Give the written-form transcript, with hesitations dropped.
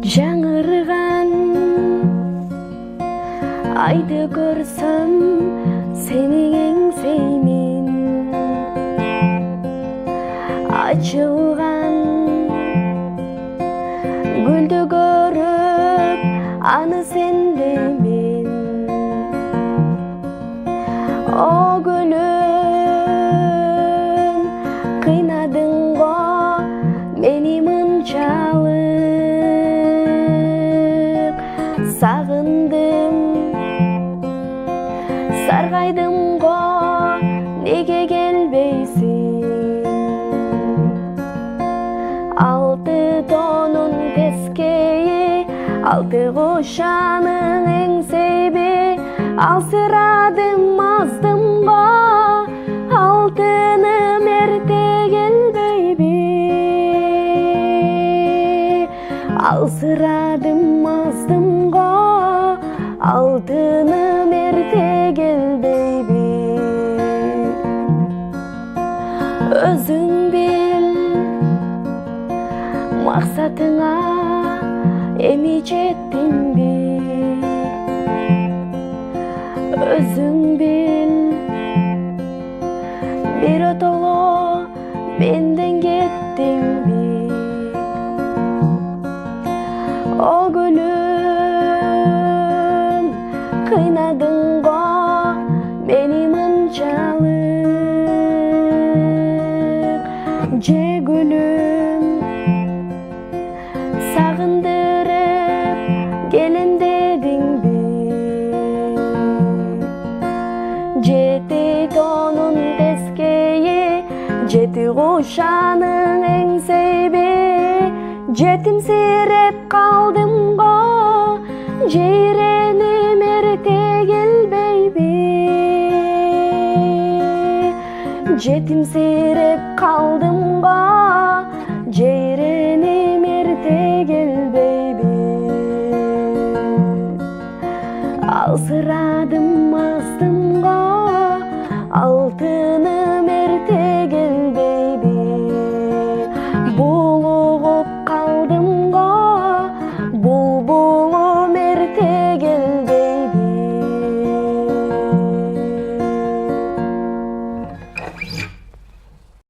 жаңырған айды көрсөм сенің еңсеймен ачылған гүлді көріп аны сендемен о гүлім қинадың го мени мынчалык сағындым сарғайдым го неге келбейсің алты тонун тескейи алты кушанын эңсейби алсырадым аздым го алтыным эрте келбейби алсырадым аздым го алтыным эрте келбейби өзүң бил максатыңа эми жеттимби өзүң бил биротоло менден кеттиңби о гүлүм кыйнадың го мени мынчалык же гүлүм сагындырып келем дедиңби жети тонун тескейи жети кушанын эңсейби жетимсиреп калдым го жейреним эрте келбейби жетимсиреп калдым го жейреним эрте келбейби алсырадым аздым